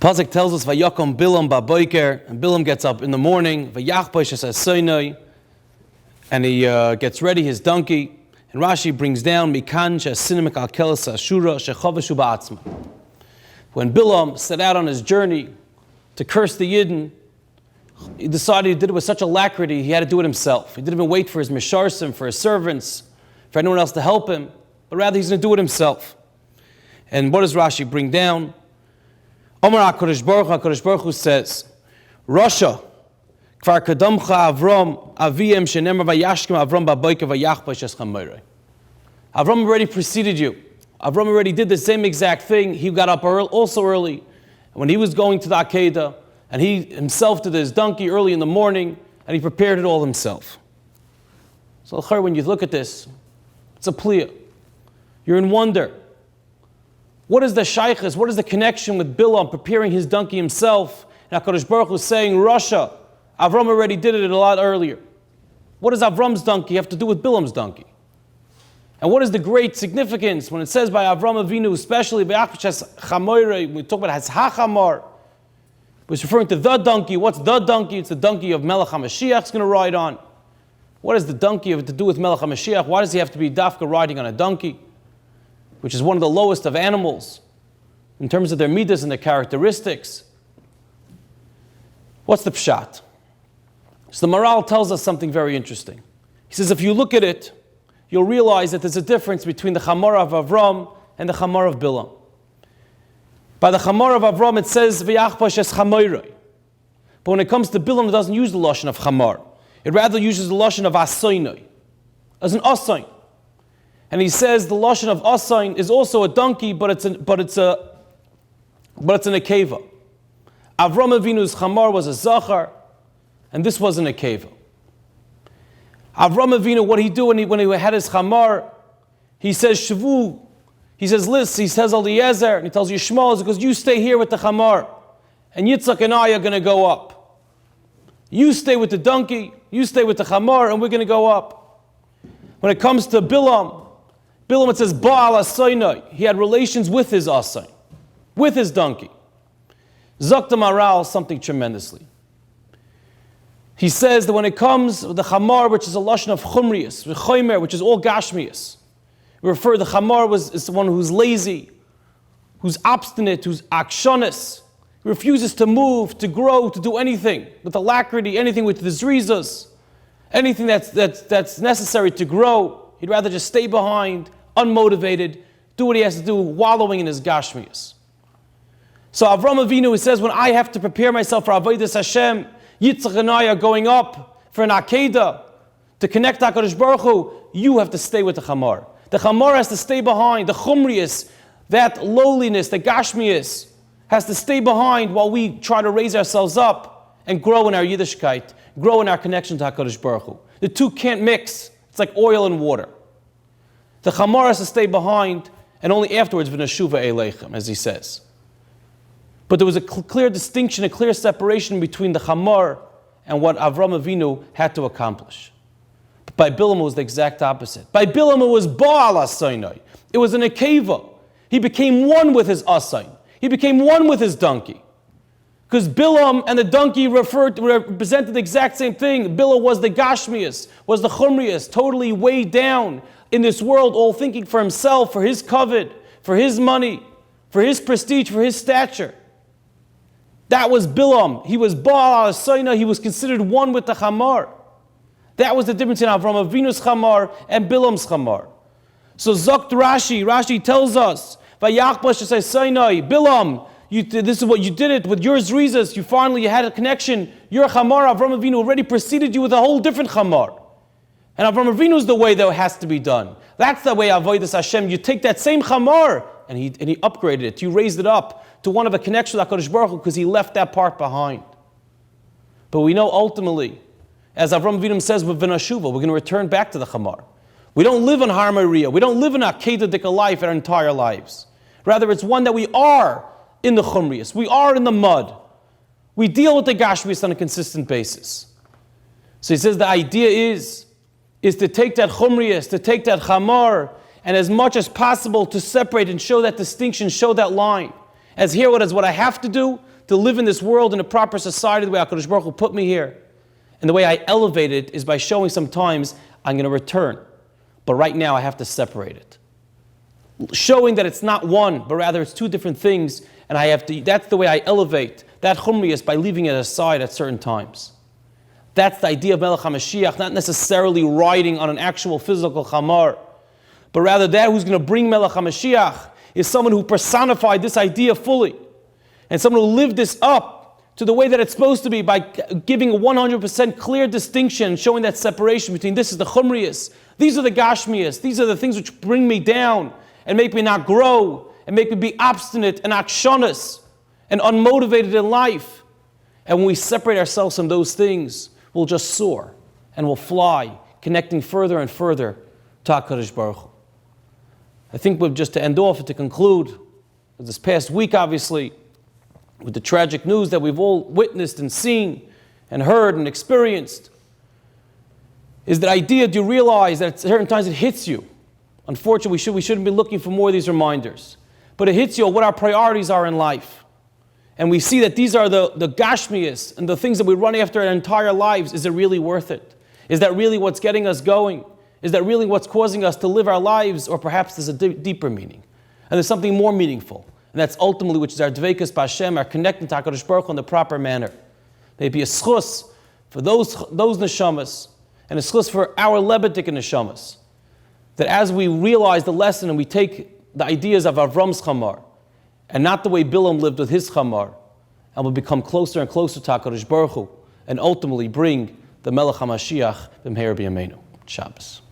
Pasuk tells us, Vayakom Bilam ba'boiker, and Bilam gets up in the morning, Vayachbash es hasoinoi, and he gets ready his donkey. And Rashi brings down, Mikan she'asinim kalkelas ashura shechavashu ba'atzma. When Bilam set out on his journey to curse the Yidden, he decided he did it with such alacrity, he had to do it himself. He didn't even wait for his misharsim, for his servants, for anyone else to help him, but rather he's going to do it himself. And what does Rashi bring down? Omar HaKadosh Baruch Hu says, Rasha, Kvar Kadamcha Avram, Aviyem Shenemar Vayashkim Avram Baboika Vayachbash Es Chamoirei. Avram already preceded you. Avram already did the same exact thing. He got up also early. When he was going to the Akedah, and he himself did his donkey early in the morning, and he prepared it all himself. So when you look at this, it's a pliya. You're in wonder. What is the shaykhis? What is the connection with Bilam preparing his donkey himself? And HaKadosh Baruch Hu saying, Rasha, Avram already did it a lot earlier. What does Avram's donkey have to do with Bilam's donkey? And what is the great significance when it says by Avram Avinu, especially by Chamoirei, we talk about Has HaChamar, it's referring to the donkey. What's the donkey? It's the donkey of Melech HaMashiach's going to ride on. What does the donkey have to do with Melech HaMashiach? Why does he have to be dafka riding on a donkey, which is one of the lowest of animals in terms of their midas and their characteristics? What's the pshat? So the Maral tells us something very interesting. He says, if you look at it, you'll realize that there's a difference between the Chamar of Avram and the Chamar of Bilam. By the Chamar of Avram, it says, V'yachbash es Chamoirei. But when it comes to Bilam, it doesn't use the lashon of Chamar. It rather uses the lashon of Asoinoi, as an Asoin. And he says the lashon of Asoin is also a donkey, but it's an akeva. Avram Avinu's Chamar was a Zachar, and this was an akeva. Avram Avinu, what he do when he had his Chamar, he says Shavu, he says Lis, he says Eliezer, and he tells Yishmael, he goes, you stay here with the Chamar, and Yitzchak and I are going to go up. You stay with the donkey, you stay with the Chamar, and we're going to go up. When it comes to Bilam, it says Baal Asainai, he had relations with his Asain, with his donkey. Zakta Maral, something tremendously. He says that when it comes to the Chamar, which is a lashon of Chumrius, Chomer, which is all Gashmius, the Chamar is the one who's lazy, who's obstinate, who's akshonis, refuses to move, to grow, to do anything with alacrity, anything with the zrizas, anything that's necessary to grow. He'd rather just stay behind, unmotivated, do what he has to do, wallowing in his Gashmius. So Avram Avinu, he says, when I have to prepare myself for Avodas Hashem, Yitzchak and I are going up for an Akedah to connect HaKadosh Baruch Hu, you have to stay with the Chamar. The Chamar has to stay behind. The Chumrius, that lowliness, the Gashmius, has to stay behind while we try to raise ourselves up and grow in our Yiddishkeit, grow in our connection to HaKadosh Baruch Hu. The two can't mix. It's like oil and water. The Chamar has to stay behind, and only afterwards, v'neshuva eleichem, as he says. But there was a clear distinction, a clear separation between the Chamar and what Avram Avinu had to accomplish. But by Bilam, it was the exact opposite. By Bilam, it was Baal Asainai. It was an akeva. He became one with his Asain. He became one with his donkey. Because Bilam and the donkey represented the exact same thing. Bilam was the Gashmias, was the Chumrias, totally weighed down in this world, all thinking for himself, for his covet, for his money, for his prestige, for his stature. That was Bilam. He was Baal Asaina. He was considered one with the Chamar. That was the difference in Avram Avinu's Chamar and Bilam's Chamar. So Zokt Rashi tells us, Vayachbash es Asainai, Bilam, this is what you did it with your zrizas. You had a connection. Your Chamar, Avram Avinu, already preceded you with a whole different Chamar. And Avram Avinu is the way that it has to be done. That's the way Avodas Hashem. You take that same Chamar, and he upgraded it. You raised it up to one of a connection with HaKadosh Baruch Hu because he left that part behind. But we know ultimately, as Avram Avinu says with V'nashuva, we're going to return back to the Chamar. We don't live in Har Moriah. We don't live in a Kedadika life our entire lives. Rather, it's one that we are in the Chumrius. We are in the mud. We deal with the Gashmius on a consistent basis. So he says the idea is to take that Chumrius, to take that Chamar, and as much as possible to separate and show that distinction, show that line. As here, what I have to do to live in this world in a proper society, the way HaKadosh Baruch Hu put me here. And the way I elevate it is by showing sometimes I'm going to return. But right now I have to separate it. Showing that it's not one, but rather it's two different things. And I have to, that's the way I elevate that chumriyas, by leaving it aside at certain times. That's the idea of Melech HaMashiach, not necessarily riding on an actual physical chamar, but rather that who's going to bring Melech HaMashiach is someone who personified this idea fully, and someone who lived this up to the way that it's supposed to be, by giving a 100% clear distinction, showing that separation between this is the chumriyas, these are the gashmiyas, these are the things which bring me down and make me not grow and make me be obstinate and akshonas and unmotivated in life. And when we separate ourselves from those things, we'll just soar and we'll fly, connecting further and further to HaKadosh Baruch Hu. I think just to end off and to conclude, this past week obviously, with the tragic news that we've all witnessed and seen and heard and experienced, is that idea, do you realize that at certain times it hits you? Unfortunately, we shouldn't be looking for more of these reminders. But it hits you what our priorities are in life. And we see that these are the gashmiyas and the things that we run after our entire lives. Is it really worth it? Is that really what's getting us going? Is that really what's causing us to live our lives? Or perhaps there's a deeper meaning. And there's something more meaningful. And that's ultimately, which is our dveikus b'Hashem, our connecting to HaKadosh Baruch Hu in the proper manner. May it be a schus for those neshamas, and a schus for our lebedik neshamas. That as we realize the lesson and we take the ideas of Avram's chamar, and not the way Bilam lived with his chamar, and we'll become closer and closer to HaKadosh Baruch Hu, and ultimately bring the Melech HaMashiach b'mheir b'yameinu. Shabbos.